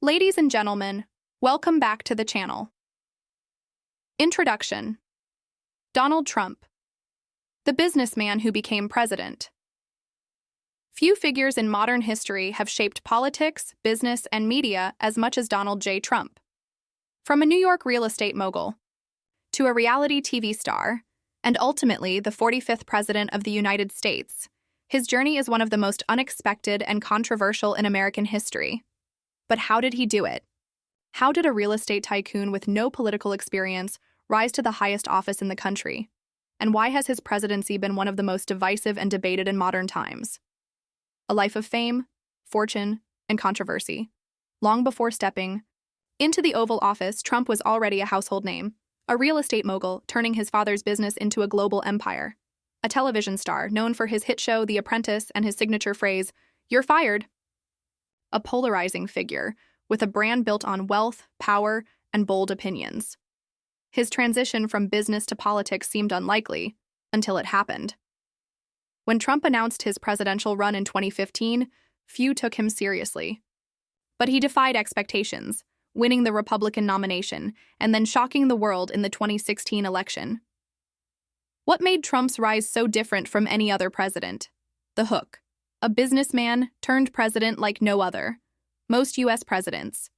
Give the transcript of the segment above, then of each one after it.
Ladies and gentlemen, welcome back to the channel. Introduction. Donald Trump, the businessman who became president. Few figures in modern history have shaped politics, business, and media as much as Donald J. Trump. From a New York real estate mogul to a reality TV star, and ultimately the 45th President of the United States, his journey is one of the most unexpected and controversial in American history. But how did he do it? How did a real estate tycoon with no political experience rise to the highest office in the country? And why has his presidency been one of the most divisive and debated in modern times? A life of fame, fortune, and controversy. Long before stepping into the Oval Office, Trump was already a household name, a real estate mogul turning his father's business into a global empire, a television star known for his hit show The Apprentice and his signature phrase, "You're fired." A polarizing figure with a brand built on wealth, power, and bold opinions. His transition from business to politics seemed unlikely until it happened. When Trump announced his presidential run in 2015, few took him seriously. But he defied expectations, winning the Republican nomination and then shocking the world in the 2016 election. What made Trump's rise so different from any other president? The hook. A businessman turned president like no other. Most U.S. presidents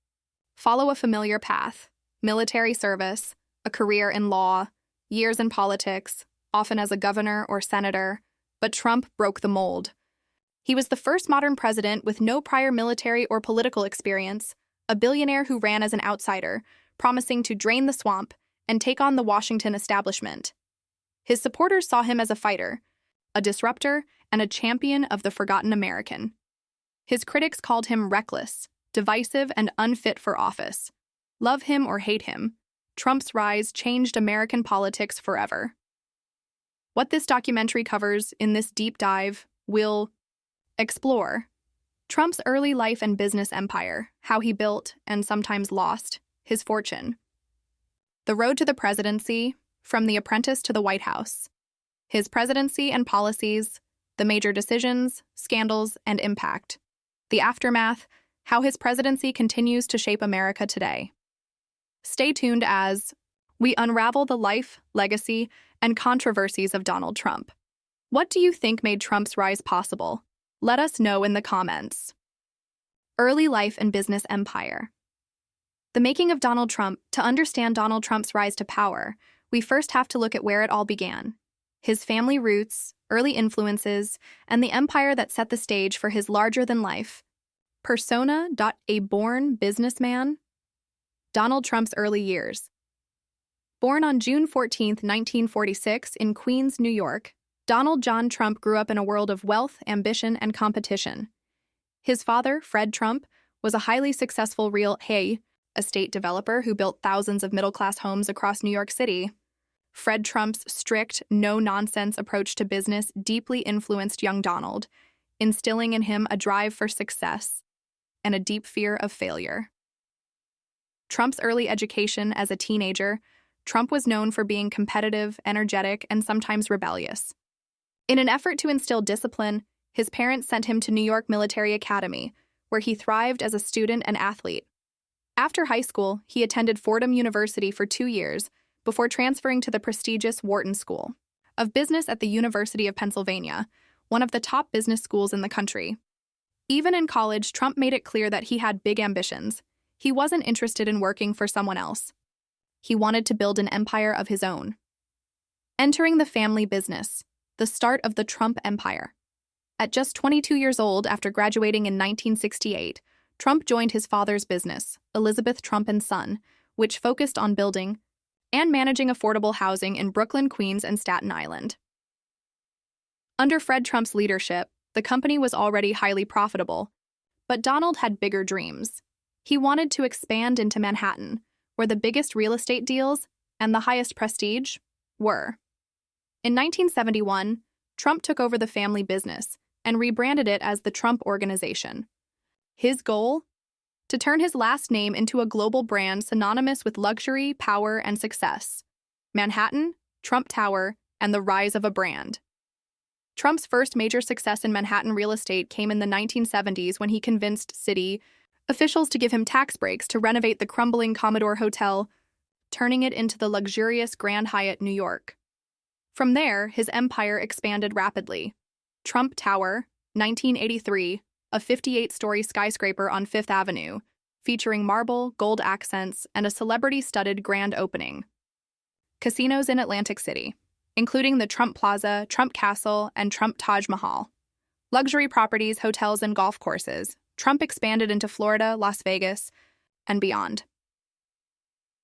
follow a familiar path: military service, a career in law, years in politics, often as a governor or senator. But Trump broke the mold. He was the first modern president with no prior military or political experience, a billionaire who ran as an outsider, promising to drain the swamp and take on the Washington establishment. His supporters saw him as a fighter, a disruptor, and a champion of the forgotten American. His critics called him reckless, divisive, and unfit for office. Love him or hate him, Trump's rise changed American politics forever. What this documentary covers in this deep dive will explore Trump's early life and business empire, how he built and sometimes lost his fortune. The road to the presidency, from The Apprentice to the White House. His presidency and policies, the major decisions, scandals, and impact. The aftermath, how his presidency continues to shape America today. Stay tuned as we unravel the life, legacy, and controversies of Donald Trump. What do you think made Trump's rise possible? Let us know in the comments. Early life and business empire. The making of Donald Trump. To understand Donald Trump's rise to power, we first have to look at where it all began. His family roots, early influences, and the empire that set the stage for his larger-than-life persona. A born businessman. Donald Trump's early years. Born on June 14, 1946, in Queens, New York, Donald John Trump grew up in a world of wealth, ambition, and competition. His father, Fred Trump, was a highly successful real estate developer who built thousands of middle-class homes across New York City. Fred Trump's strict, no-nonsense approach to business deeply influenced young Donald, instilling in him a drive for success and a deep fear of failure. Trump's early education. As a teenager, Trump was known for being competitive, energetic, and sometimes rebellious. In an effort to instill discipline, his parents sent him to New York Military Academy, where he thrived as a student and athlete. After high school, he attended Fordham University for 2 years before transferring to the prestigious Wharton School of Business at the University of Pennsylvania, one of the top business schools in the country. Even in college, Trump made it clear that he had big ambitions. He wasn't interested in working for someone else. He wanted to build an empire of his own. Entering the family business, the start of the Trump empire. At just 22 years old, after graduating in 1968, Trump joined his father's business, Elizabeth Trump & Son, which focused on building and managing affordable housing in Brooklyn, Queens, and Staten Island. Under Fred Trump's leadership, the company was already highly profitable, but Donald had bigger dreams. He wanted to expand into Manhattan, where the biggest real estate deals and the highest prestige were. In 1971, Trump took over the family business and rebranded it as the Trump Organization. His goal? To turn his last name into a global brand synonymous with luxury, power, and success. Manhattan, Trump Tower, and the rise of a brand. Trump's first major success in Manhattan real estate came in the 1970s when he convinced Citi officials to give him tax breaks to renovate the crumbling Commodore Hotel, turning it into the luxurious Grand Hyatt, New York. From there, his empire expanded rapidly. Trump Tower, 1983, a 58-story skyscraper on Fifth Avenue, featuring marble, gold accents, and a celebrity-studded grand opening. Casinos in Atlantic City, including the Trump Plaza, Trump Castle, and Trump Taj Mahal. Luxury properties, hotels, and golf courses. Trump expanded into Florida, Las Vegas, and beyond.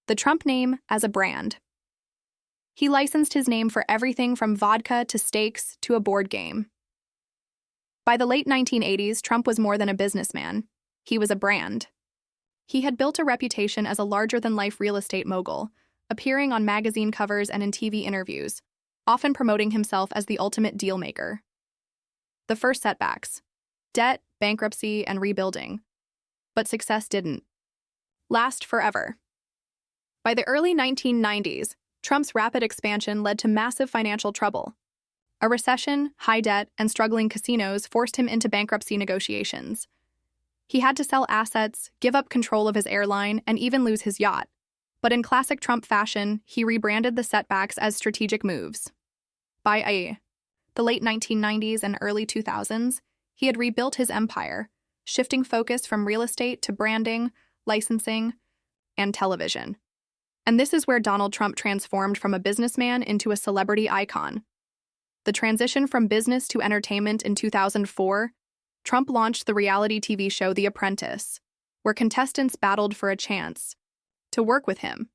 The Trump name as a brand. He licensed his name for everything from vodka to steaks to a board game. By the late 1980s, Trump was more than a businessman. He was a brand. He had built a reputation as a larger-than-life real estate mogul, appearing on magazine covers and in TV interviews, often promoting himself as the ultimate deal-maker. The first setbacks: debt, bankruptcy, and rebuilding. But success didn't last forever. By the early 1990s, Trump's rapid expansion led to massive financial trouble. A recession, high debt, and struggling casinos forced him into bankruptcy negotiations. He had to sell assets, give up control of his airline, and even lose his yacht. But in classic Trump fashion, he rebranded the setbacks as strategic moves. By the late 1990s and early 2000s, he had rebuilt his empire, shifting focus from real estate to branding, licensing, and television. And this is where Donald Trump transformed from a businessman into a celebrity icon. The transition from business to entertainment in 2004, Trump launched the reality TV show The Apprentice, where contestants battled for a chance to work with him.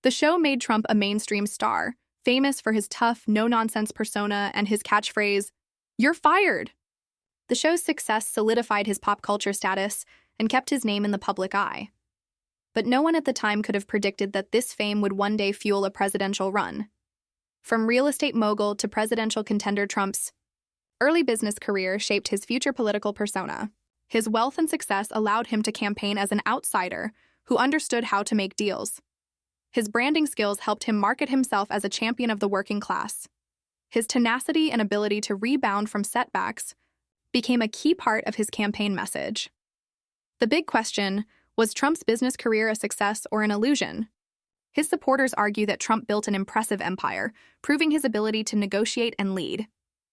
The show made Trump a mainstream star, famous for his tough, no-nonsense persona and his catchphrase, "You're fired!" The show's success solidified his pop culture status and kept his name in the public eye. But no one at the time could have predicted that this fame would one day fuel a presidential run. From real estate mogul to presidential contender, Trump's early business career shaped his future political persona. His wealth and success allowed him to campaign as an outsider who understood how to make deals. His branding skills helped him market himself as a champion of the working class. His tenacity and ability to rebound from setbacks became a key part of his campaign message. The big question: was Trump's business career a success or an illusion? His supporters argue that Trump built an impressive empire, proving his ability to negotiate and lead.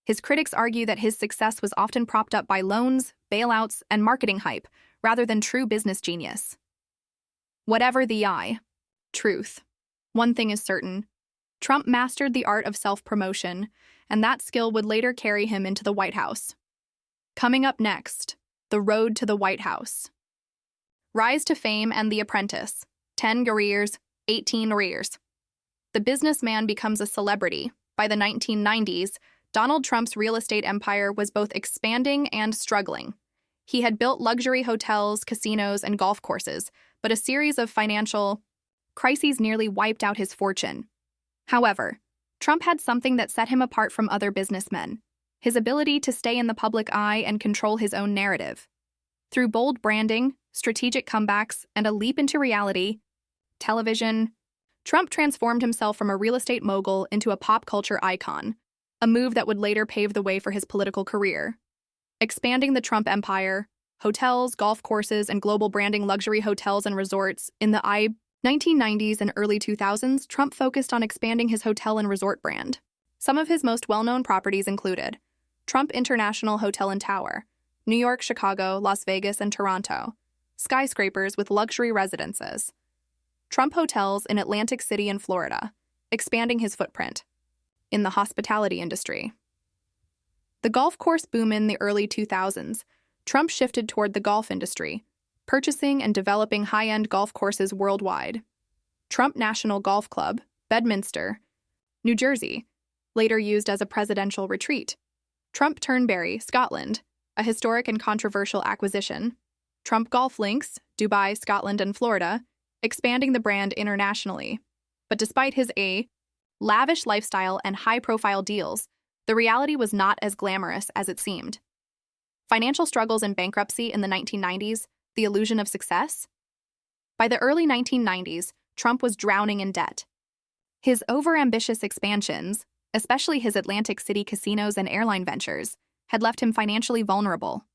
His critics argue that his success was often propped up by loans, bailouts, and marketing hype, rather than true business genius. Whatever the truth, one thing is certain: Trump mastered the art of self-promotion, and that skill would later carry him into the White House. Coming up next, the road to the White House. Rise to fame and The Apprentice. 10 careers, 18 arrears. The businessman becomes a celebrity. By the 1990s, Donald Trump's real estate empire was both expanding and struggling. He had built luxury hotels, casinos, and golf courses, but a series of financial crises nearly wiped out his fortune. However, Trump had something that set him apart from other businessmen: his ability to stay in the public eye and control his own narrative. Through bold branding, strategic comebacks, and a leap into reality television, Trump transformed himself from a real estate mogul into a pop culture icon, a move that would later pave the way for his political career. Expanding the Trump empire, hotels, golf courses, and global branding luxury hotels and resorts. In the 1990s and early 2000s, Trump focused on expanding his hotel and resort brand. Some of his most well-known properties included Trump International Hotel and Tower, New York, Chicago, Las Vegas, and Toronto, skyscrapers with luxury residences, Trump hotels in Atlantic City and Florida, expanding his footprint in the hospitality industry. The golf course boom. In the early 2000s, Trump shifted toward the golf industry, purchasing and developing high-end golf courses worldwide. Trump National Golf Club, Bedminster, New Jersey, later used as a presidential retreat. Trump Turnberry, Scotland, a historic and controversial acquisition. Trump Golf Links, Dubai, Scotland, and Florida, expanding the brand internationally. But despite his lavish lifestyle and high-profile deals, the reality was not as glamorous as it seemed. Financial struggles and bankruptcy in the 1990s, the illusion of success? By the early 1990s, Trump was drowning in debt. His overambitious expansions, especially his Atlantic City casinos and airline ventures, had left him financially vulnerable.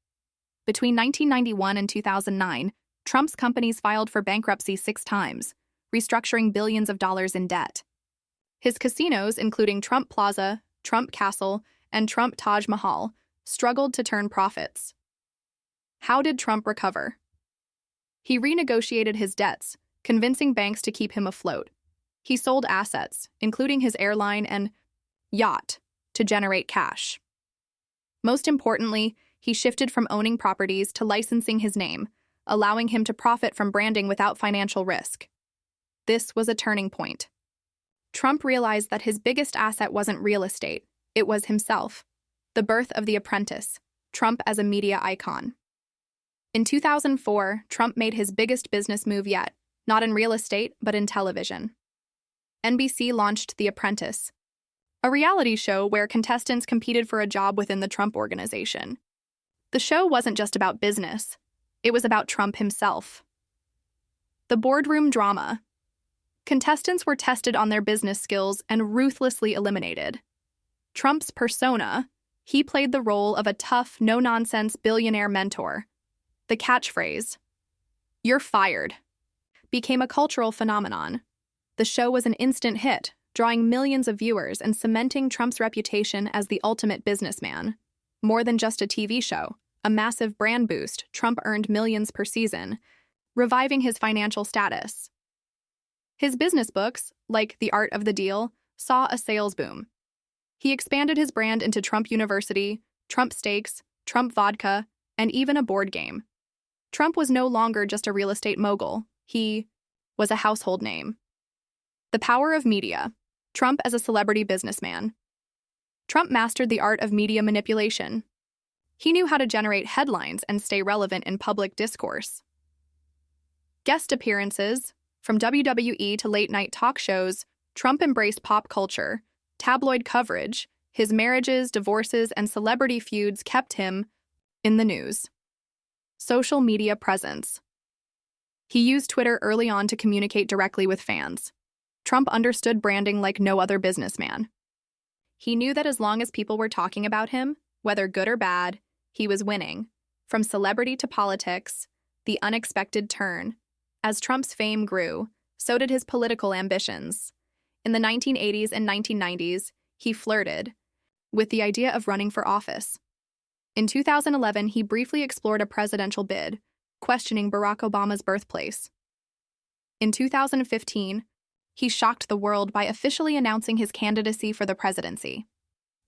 Between 1991 and 2009, Trump's companies filed for bankruptcy 6 times, restructuring billions of dollars in debt. His casinos, including Trump Plaza, Trump Castle, and Trump Taj Mahal, struggled to turn profits. How did Trump recover? He renegotiated his debts, convincing banks to keep him afloat. He sold assets, including his airline and yacht, to generate cash. Most importantly, he shifted from owning properties to licensing his name, allowing him to profit from branding without financial risk. This was a turning point. Trump realized that his biggest asset wasn't real estate, it was himself. The birth of The Apprentice, Trump as a media icon. In 2004, Trump made his biggest business move yet, not in real estate, but in television. NBC launched The Apprentice, a reality show where contestants competed for a job within the Trump organization. The show wasn't just about business, it was about Trump himself. The boardroom drama. Contestants were tested on their business skills and ruthlessly eliminated. Trump's persona, he played the role of a tough, no-nonsense billionaire mentor. The catchphrase, "You're fired," became a cultural phenomenon. The show was an instant hit, drawing millions of viewers and cementing Trump's reputation as the ultimate businessman. More than just a TV show, a massive brand boost, Trump earned millions per season, reviving his financial status. His business books, like The Art of the Deal, saw a sales boom. He expanded his brand into Trump University, Trump Steaks, Trump Vodka, and even a board game. Trump was no longer just a real estate mogul, he was a household name. The power of media. Trump as a celebrity businessman. Trump mastered the art of media manipulation. He knew how to generate headlines and stay relevant in public discourse. Guest appearances. From WWE to late-night talk shows, Trump embraced pop culture, tabloid coverage, his marriages, divorces, and celebrity feuds kept him in the news. Social media presence. He used Twitter early on to communicate directly with fans. Trump understood branding like no other businessman. He knew that as long as people were talking about him, whether good or bad, he was winning. From celebrity to politics, the unexpected turn. As Trump's fame grew, so did his political ambitions. In the 1980s and 1990s, he flirted with the idea of running for office. In 2011, he briefly explored a presidential bid, questioning Barack Obama's birthplace. In 2015, he shocked the world by officially announcing his candidacy for the presidency.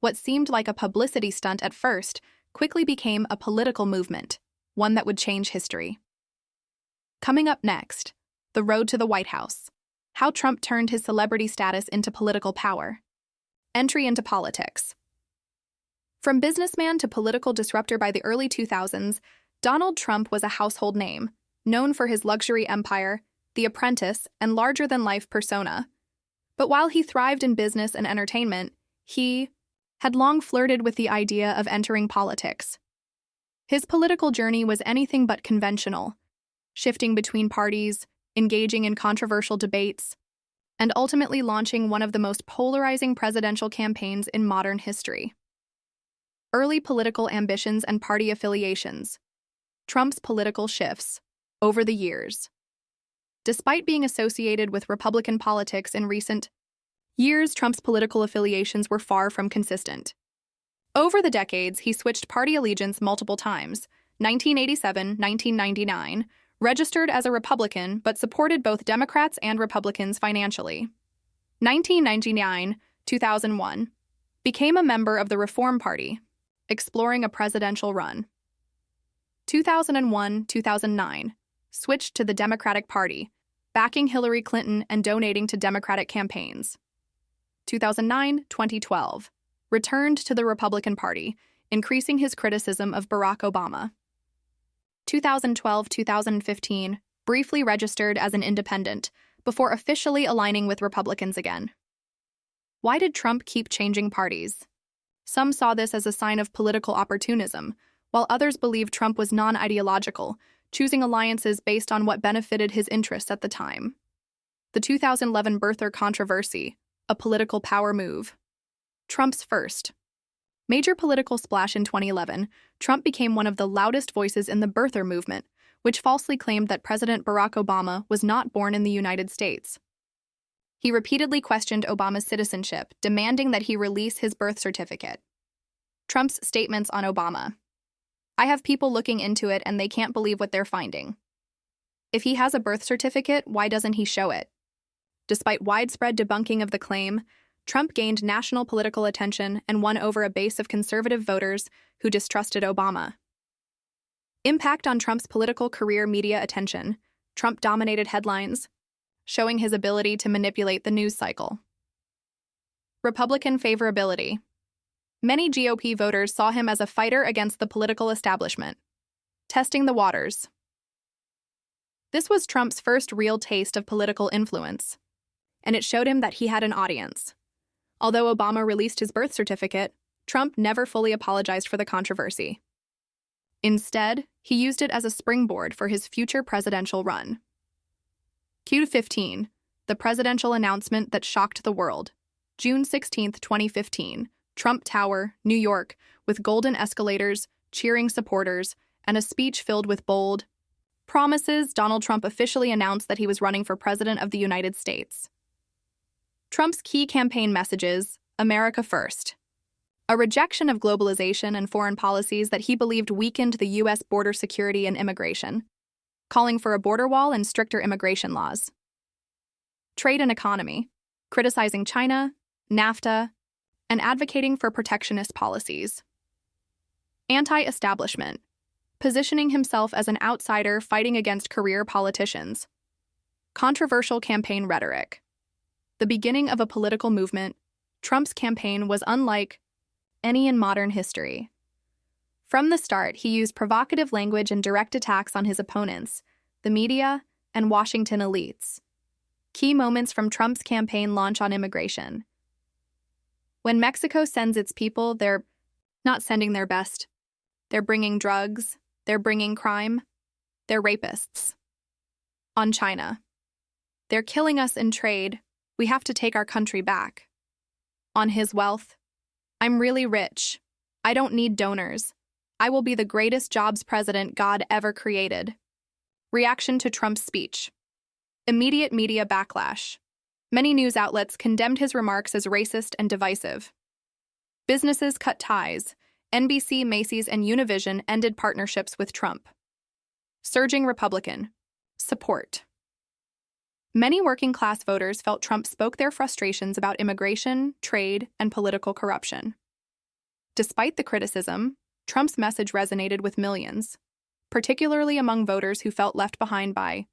What seemed like a publicity stunt at first quickly became a political movement, one that would change history. Coming up next, the road to the White House. How Trump turned his celebrity status into political power. Entry into politics. From businessman to political disruptor by the early 2000s, Donald Trump was a household name, known for his luxury empire, The Apprentice, and larger-than-life persona. But while he thrived in business and entertainment, he had long flirted with the idea of entering politics. His political journey was anything but conventional, shifting between parties, engaging in controversial debates, and ultimately launching one of the most polarizing presidential campaigns in modern history. Early political ambitions and party affiliations. Trump's political shifts over the years. Despite being associated with Republican politics in recent years, Trump's political affiliations were far from consistent. Over the decades, he switched party allegiance multiple times, 1987, 1999, registered as a Republican but supported both Democrats and Republicans financially. 1999, 2001, became a member of the Reform Party, exploring a presidential run. 2001, 2009, switched to the Democratic Party, backing Hillary Clinton and donating to Democratic campaigns. 2009, 2012, returned to the Republican Party, increasing his criticism of Barack Obama. 2012-2015, briefly registered as an independent, before officially aligning with Republicans again. Why did Trump keep changing parties? Some saw this as a sign of political opportunism, while others believed Trump was non-ideological, choosing alliances based on what benefited his interests at the time. The 2011 birther controversy, a political power move. Trump's first Major political splash in 2011, Trump became one of the loudest voices in the birther movement, which falsely claimed that President Barack Obama was not born in the United States. He repeatedly questioned Obama's citizenship, demanding that he release his birth certificate. Trump's statements on Obama. I have people looking into it and they can't believe what they're finding. If he has a birth certificate, why doesn't he show it? Despite widespread debunking of the claim, Trump gained national political attention and won over a base of conservative voters who distrusted Obama. Impact on Trump's political career: media attention. Trump dominated headlines, showing his ability to manipulate the news cycle. Republican favorability. Many GOP voters saw him as a fighter against the political establishment, testing the waters. This was Trump's first real taste of political influence, and it showed him that he had an audience. Although Obama released his birth certificate, Trump never fully apologized for the controversy. Instead, he used it as a springboard for his future presidential run. Q15, the presidential announcement that shocked the world. June 16, 2015, Trump Tower, New York, with golden escalators, cheering supporters, and a speech filled with bold promises. Donald Trump officially announced that he was running for President of the United States. Trump's key campaign messages: America First. A rejection of globalization and foreign policies that he believed weakened the U.S. border security and immigration, calling for a border wall and stricter immigration laws. Trade and economy, criticizing China, NAFTA, and advocating for protectionist policies. Anti-establishment, positioning himself as an outsider fighting against career politicians. Controversial campaign rhetoric. The beginning of a political movement, Trump's campaign was unlike any in modern history. From the start, he used provocative language and direct attacks on his opponents, the media, and Washington elites. Key moments from Trump's campaign launch on immigration. When Mexico sends its people, they're not sending their best. They're bringing drugs, they're bringing crime, they're rapists. On China. They're killing us in trade. We have to take our country back. On his wealth. I'm really rich. I don't need donors. I will be the greatest jobs president God ever created. Reaction to Trump's speech. Immediate media backlash. Many news outlets condemned his remarks as racist and divisive. Businesses cut ties. NBC, Macy's, and Univision ended partnerships with Trump. Surging Republican support. Many working-class voters felt Trump spoke their frustrations about immigration, trade, and political corruption. Despite the criticism, Trump's message resonated with millions, particularly among voters who felt left behind by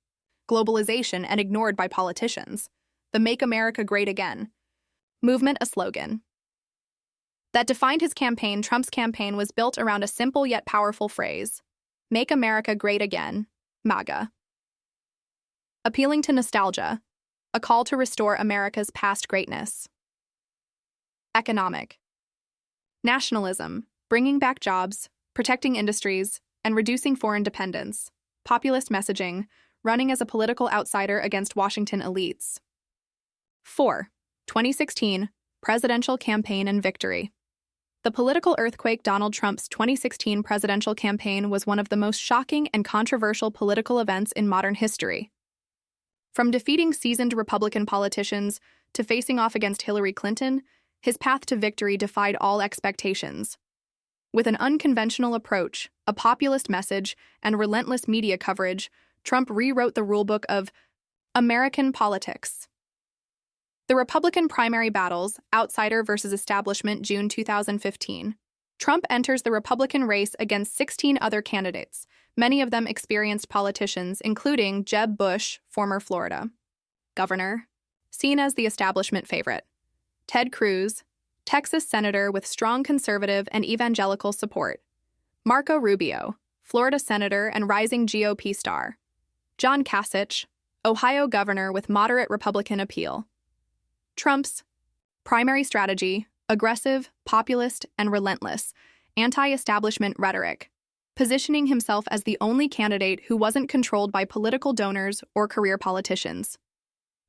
globalization and ignored by politicians. The Make America Great Again movement, a slogan that defined his campaign. Trump's campaign was built around a simple yet powerful phrase: Make America Great Again, MAGA. Appealing to nostalgia, a call to restore America's past greatness. Economic. Nationalism, bringing back jobs, protecting industries, and reducing foreign dependence. Populist messaging, running as a political outsider against Washington elites. 4. 2016, presidential campaign and victory. The political earthquake. Donald Trump's 2016 presidential campaign was one of the most shocking and controversial political events in modern history. From defeating seasoned Republican politicians to facing off against Hillary Clinton, his path to victory defied all expectations. With an unconventional approach, a populist message, and relentless media coverage, Trump rewrote the rulebook of American politics. The Republican primary battles, outsider versus establishment, June 2015. Trump enters the Republican race against 16 other candidates, many of them experienced politicians, including Jeb Bush, former Florida governor, seen as the establishment favorite; Ted Cruz, Texas senator with strong conservative and evangelical support; Marco Rubio, Florida senator and rising GOP star; John Kasich, Ohio governor with moderate Republican appeal. Trump's primary strategy: aggressive, populist, and relentless, anti-establishment rhetoric, positioning himself as the only candidate who wasn't controlled by political donors or career politicians.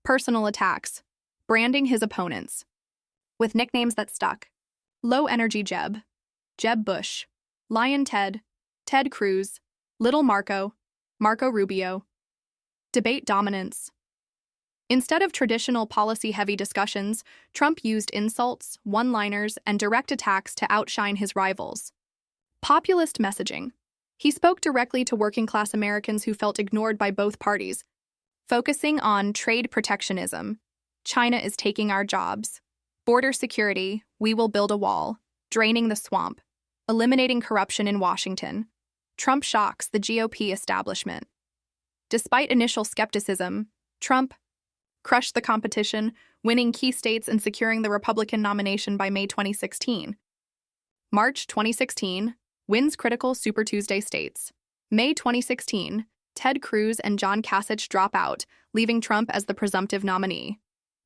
Personal attacks, branding his opponents with nicknames that stuck: Low Energy Jeb, Jeb Bush, Lion Ted, Ted Cruz, Little Marco, Marco Rubio. Debate dominance. Instead of traditional policy-heavy discussions, Trump used insults, one-liners, and direct attacks to outshine his rivals. Populist messaging. He spoke directly to working-class Americans who felt ignored by both parties, focusing on trade protectionism. China is taking our jobs. Border security, we will build a wall. Draining the swamp. Eliminating corruption in Washington. Trump shocks the GOP establishment. Despite initial skepticism, Trump crushed the competition, winning key states and securing the Republican nomination by May 2016. March 2016, wins critical Super Tuesday states. May 2016, Ted Cruz and John Kasich drop out, leaving Trump as the presumptive nominee.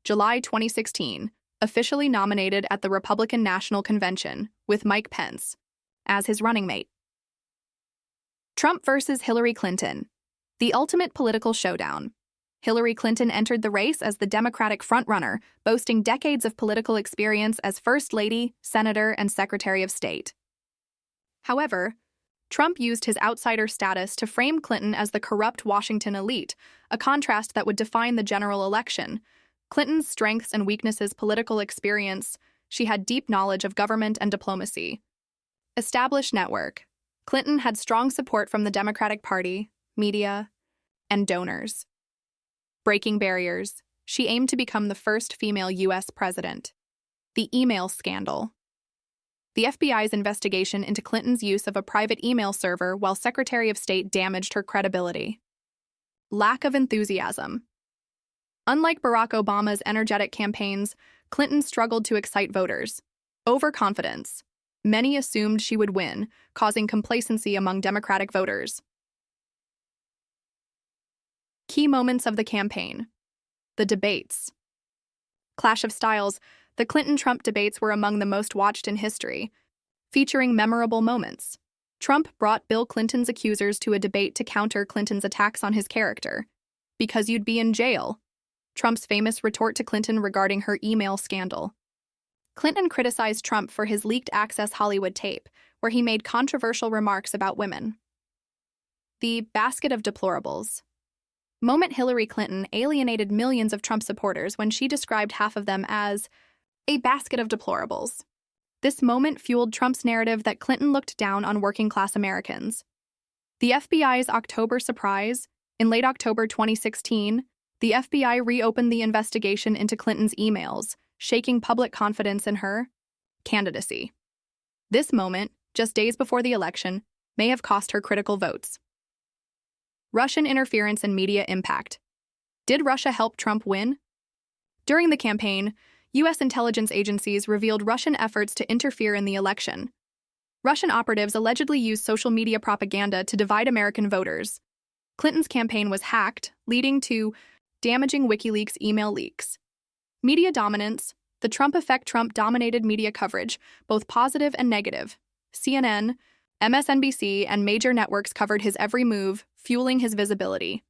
July 2016, officially nominated at the Republican National Convention, with Mike Pence as his running mate. Trump versus Hillary Clinton. The ultimate political showdown. Hillary Clinton entered the race as the Democratic frontrunner, boasting decades of political experience as First Lady, Senator, and Secretary of State. However, Trump used his outsider status to frame Clinton as the corrupt Washington elite, a contrast that would define the general election. Clinton's strengths and weaknesses: political experience. She had deep knowledge of government and diplomacy. Established network. Clinton had strong support from the Democratic Party, media, and donors. Breaking barriers. She aimed to become the first female U.S. president. The email scandal. The FBI's investigation into Clinton's use of a private email server while Secretary of State damaged her credibility. Lack of enthusiasm. Unlike Barack Obama's energetic campaigns, Clinton struggled to excite voters. Overconfidence. Many assumed she would win, causing complacency among Democratic voters. Key moments of the campaign. The debates. Clash of styles. The Clinton-Trump debates were among the most watched in history, featuring memorable moments. Trump brought Bill Clinton's accusers to a debate to counter Clinton's attacks on his character. Because you'd be in jail. Trump's famous retort to Clinton regarding her email scandal. Clinton criticized Trump for his leaked Access Hollywood tape, where he made controversial remarks about women. The basket of deplorables. Moment. Hillary Clinton alienated millions of Trump supporters when she described half of them as a basket of deplorables. This moment fueled Trump's narrative that Clinton looked down on working-class Americans. The FBI's October surprise. In late October 2016, the FBI reopened the investigation into Clinton's emails, shaking public confidence in her candidacy. This moment, just days before the election, may have cost her critical votes. Russian interference and media impact. Did Russia help Trump win? During the campaign, U.S. intelligence agencies revealed Russian efforts to interfere in the election. Russian operatives allegedly used social media propaganda to divide American voters. Clinton's campaign was hacked, leading to damaging WikiLeaks email leaks. Media dominance. The Trump effect. Trump dominated media coverage, both positive and negative. CNN, MSNBC, and major networks covered his every move, fueling his visibility.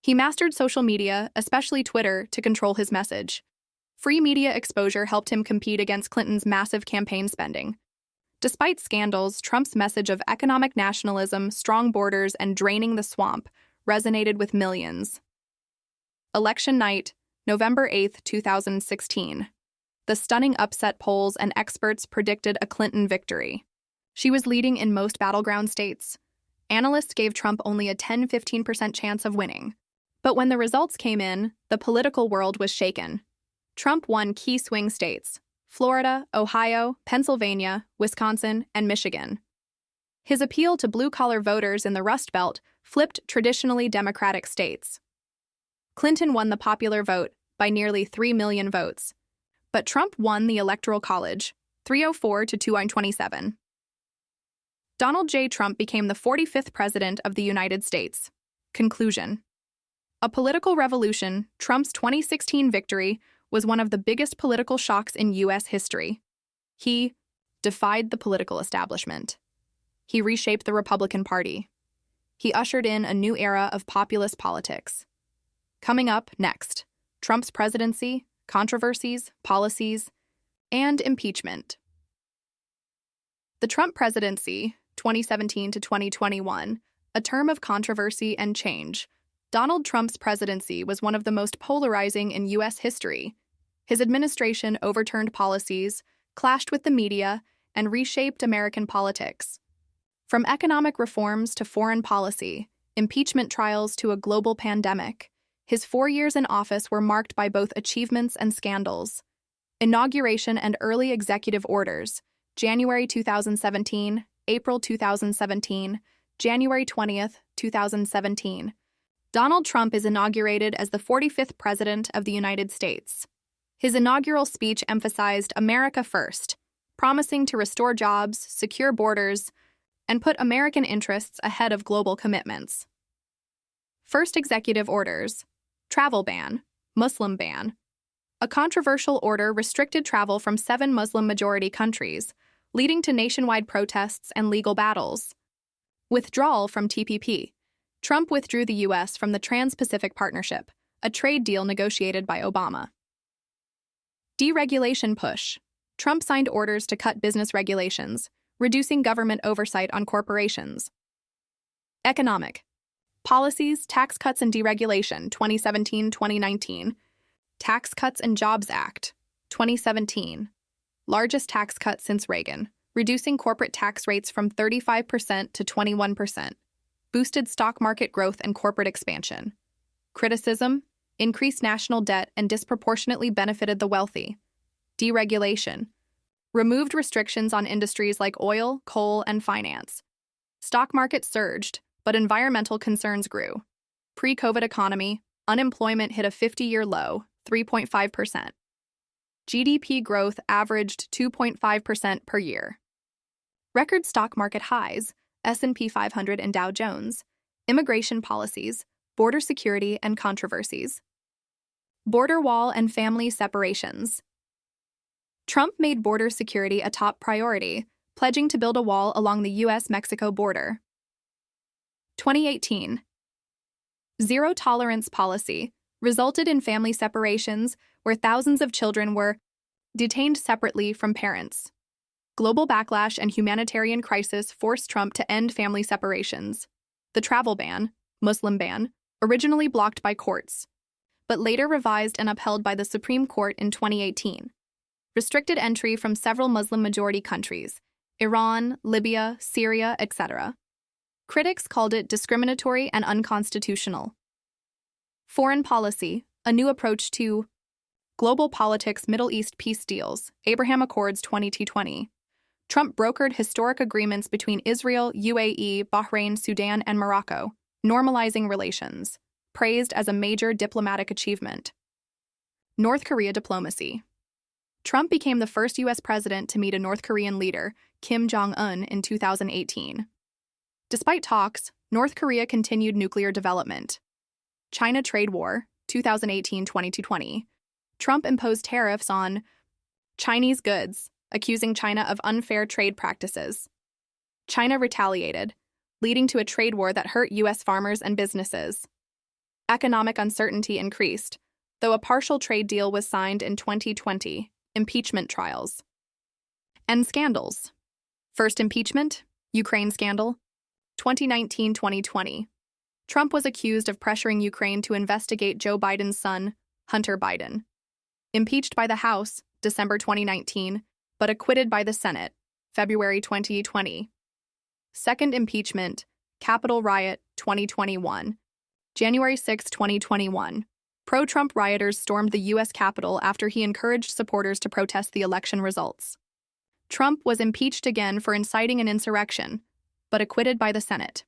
He mastered social media, especially Twitter, to control his message. Free media exposure helped him compete against Clinton's massive campaign spending. Despite scandals, Trump's message of economic nationalism, strong borders, and draining the swamp resonated with millions. Election night, November 8, 2016. The stunning upset polls and experts predicted a Clinton victory. She was leading in most battleground states. Analysts gave Trump only a 10-15% chance of winning. But when the results came in, the political world was shaken. Trump won key swing states: Florida, Ohio, Pennsylvania, Wisconsin, and Michigan. His appeal to blue-collar voters in the Rust Belt flipped traditionally Democratic states. Clinton won the popular vote by nearly 3 million votes, but Trump won the Electoral College, 304 to 227. Donald J. Trump became the 45th President of the United States. Conclusion. A political revolution, Trump's 2016 victory was one of the biggest political shocks in U.S. history. He defied the political establishment. He reshaped the Republican Party. He ushered in a new era of populist politics. Coming up next, Trump's presidency, controversies, policies, and impeachment. The Trump presidency, 2017 to 2021, a term of controversy and change. Donald Trump's presidency was one of the most polarizing in U.S. history. His administration overturned policies, clashed with the media, and reshaped American politics. From economic reforms to foreign policy, impeachment trials to a global pandemic, his 4 years in office were marked by both achievements and scandals. Inauguration and early executive orders, January 2017, April 2017, January 20th, 2017. Donald Trump is inaugurated as the 45th President of the United States. His inaugural speech emphasized America first, promising to restore jobs, secure borders, and put American interests ahead of global commitments. First executive orders: travel ban, Muslim ban. A controversial order restricted travel from 7 Muslim-majority countries, leading to nationwide protests and legal battles. Withdrawal from TPP. Trump withdrew the U.S. from the Trans-Pacific Partnership, a trade deal negotiated by Obama. Deregulation push. Trump signed orders to cut business regulations, reducing government oversight on corporations. Economic. Policies, Tax Cuts and Deregulation, 2017-2019. Tax Cuts and Jobs Act, 2017. Largest tax cut since Reagan, reducing corporate tax rates from 35% to 21%. Boosted stock market growth and corporate expansion. Criticism: increased national debt and disproportionately benefited the wealthy. Deregulation. Removed restrictions on industries like oil, coal, and finance. Stock market surged, but environmental concerns grew. Pre-COVID economy, unemployment hit a 50-year low, 3.5%. GDP growth averaged 2.5% per year. Record stock market highs, S&P 500 and Dow Jones. Immigration policies, border security and controversies. Border wall and family separations. Trump made border security a top priority, pledging to build a wall along the U.S.-Mexico border. 2018. Zero-tolerance policy resulted in family separations where thousands of children were detained separately from parents. Global backlash and humanitarian crisis forced Trump to end family separations. The travel ban, Muslim ban, originally blocked by courts, but later revised and upheld by the Supreme Court in 2018. Restricted entry from several Muslim-majority countries, Iran, Libya, Syria, etc. Critics called it discriminatory and unconstitutional. Foreign policy, a new approach to global politics, Middle East peace deals, Abraham Accords 2020. Trump brokered historic agreements between Israel, UAE, Bahrain, Sudan, and Morocco, normalizing relations, praised as a major diplomatic achievement. North Korea diplomacy. Trump became the first U.S. president to meet a North Korean leader, Kim Jong-un, in 2018. Despite talks, North Korea continued nuclear development. China trade war, 2018-2020. Trump imposed tariffs on Chinese goods, accusing China of unfair trade practices. China retaliated, leading to a trade war that hurt U.S. farmers and businesses. Economic uncertainty increased, though a partial trade deal was signed in 2020. Impeachment trials. And scandals. First impeachment, Ukraine scandal, 2019-2020. Trump was accused of pressuring Ukraine to investigate Joe Biden's son, Hunter Biden. Impeached by the House, December 2019, but acquitted by the Senate, February 2020. Second impeachment, Capitol riot, 2021. January 6, 2021. Pro-Trump rioters stormed the U.S. Capitol after he encouraged supporters to protest the election results. Trump was impeached again for inciting an insurrection, but acquitted by the Senate.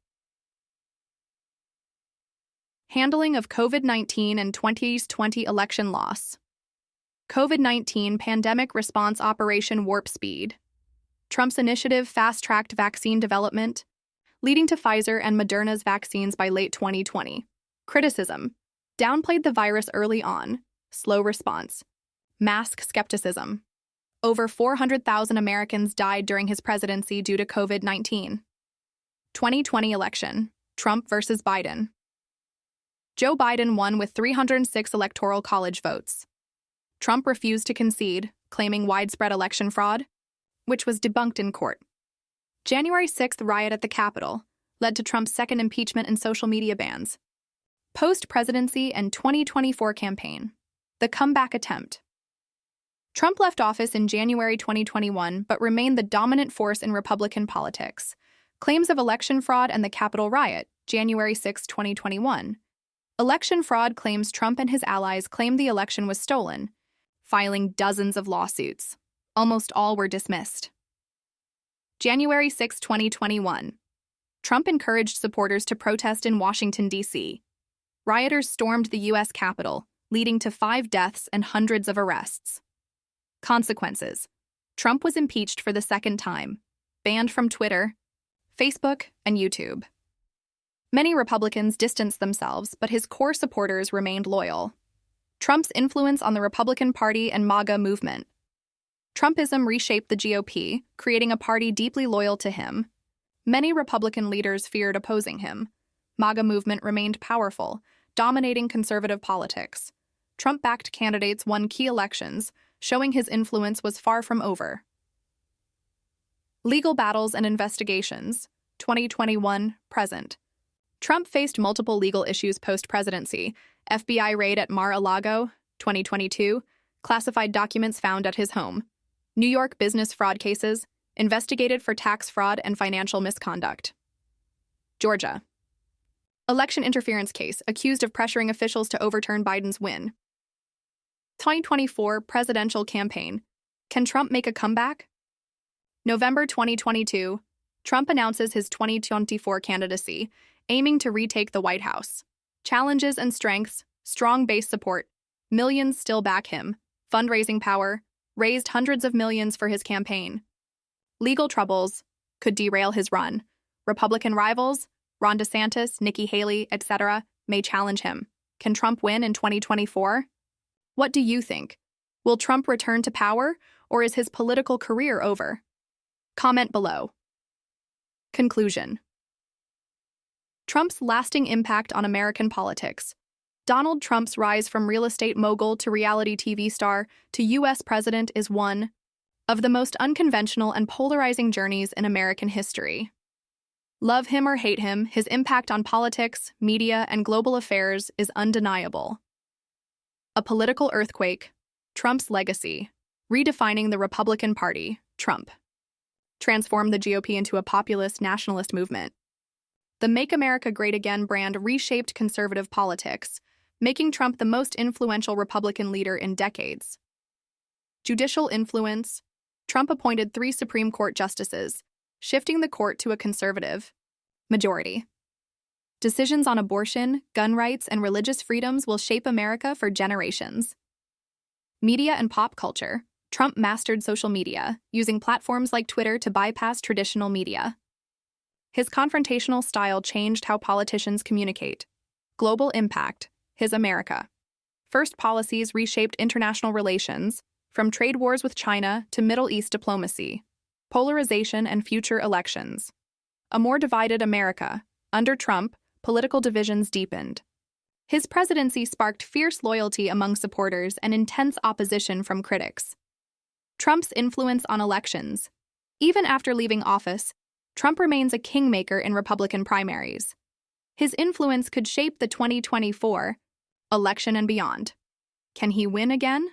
Handling of COVID-19 and 2020 election loss. COVID-19 pandemic response Operation Warp Speed. Trump's initiative fast-tracked vaccine development, leading to Pfizer and Moderna's vaccines by late 2020. Criticism. Downplayed the virus early on, slow response. Mask skepticism. Over 400,000 Americans died during his presidency due to COVID-19. 2020 election, Trump versus Biden. Joe Biden won with 306 Electoral College votes. Trump refused to concede, claiming widespread election fraud, which was debunked in court. January 6th riot at the Capitol led to Trump's second impeachment and social media bans. Post-presidency and 2024 campaign. The comeback attempt. Trump left office in January 2021 but remained the dominant force in Republican politics. Claims of election fraud and the Capitol riot, January 6, 2021. Election fraud claims Trump and his allies claimed the election was stolen, filing dozens of lawsuits. Almost all were dismissed. January 6, 2021. Trump encouraged supporters to protest in Washington, D.C. Rioters stormed the U.S. Capitol, leading to 5 deaths and hundreds of arrests. Consequences. Trump was impeached for the second time, banned from Twitter, Facebook, and YouTube. Many Republicans distanced themselves, but his core supporters remained loyal. Trump's influence on the Republican Party and MAGA movement. Trumpism reshaped the GOP, creating a party deeply loyal to him. Many Republican leaders feared opposing him. MAGA movement remained powerful, dominating conservative politics. Trump-backed candidates won key elections, showing his influence was far from over. Legal battles and investigations, 2021-present. Trump faced multiple legal issues post-presidency. FBI raid at Mar-a-Lago, 2022. Classified documents found at his home. New York business fraud cases, investigated for tax fraud and financial misconduct. Georgia. Election interference case, accused of pressuring officials to overturn Biden's win. 2024 presidential campaign. Can Trump make a comeback? November 2022, Trump announces his 2024 candidacy, aiming to retake the White House. Challenges and strengths, strong base support, millions still back him, fundraising power, raised hundreds of millions for his campaign. Legal troubles could derail his run. Republican rivals, Ron DeSantis, Nikki Haley, etc., may challenge him. Can Trump win in 2024? What do you think? Will Trump return to power, or is his political career over? Comment below. Conclusion. Trump's lasting impact on American politics. Donald Trump's rise from real estate mogul to reality TV star to U.S. president is one of the most unconventional and polarizing journeys in American history. Love him or hate him, his impact on politics, media, and global affairs is undeniable. A political earthquake, Trump's legacy, redefining the Republican Party, Trump. Transformed the GOP into a populist nationalist movement. The Make America Great Again brand reshaped conservative politics, making Trump the most influential Republican leader in decades. Judicial influence. Trump appointed 3 Supreme Court justices, shifting the court to a conservative majority. Decisions on abortion, gun rights, and religious freedoms will shape America for generations. Media and pop culture. Trump mastered social media, using platforms like Twitter to bypass traditional media. His confrontational style changed how politicians communicate. Global impact. His America. First policies reshaped international relations, from trade wars with China to Middle East diplomacy. Polarization and future elections. A more divided America. Under Trump, political divisions deepened. His presidency sparked fierce loyalty among supporters and intense opposition from critics. Trump's influence on elections. Even after leaving office, Trump remains a kingmaker in Republican primaries. His influence could shape the 2024 election and beyond. Can he win again?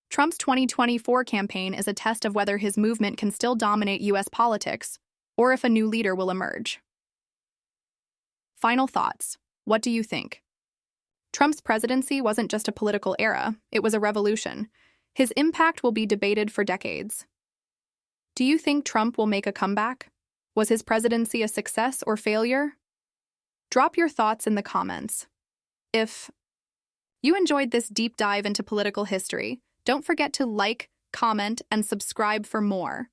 Trump's 2024 campaign is a test of whether his movement can still dominate U.S. politics, or if a new leader will emerge. Final thoughts. What do you think? Trump's presidency wasn't just a political era, it was a revolution. His impact will be debated for decades. Do you think Trump will make a comeback? Was his presidency a success or failure? Drop your thoughts in the comments. If you enjoyed this deep dive into political history, don't forget to like, comment, and subscribe for more.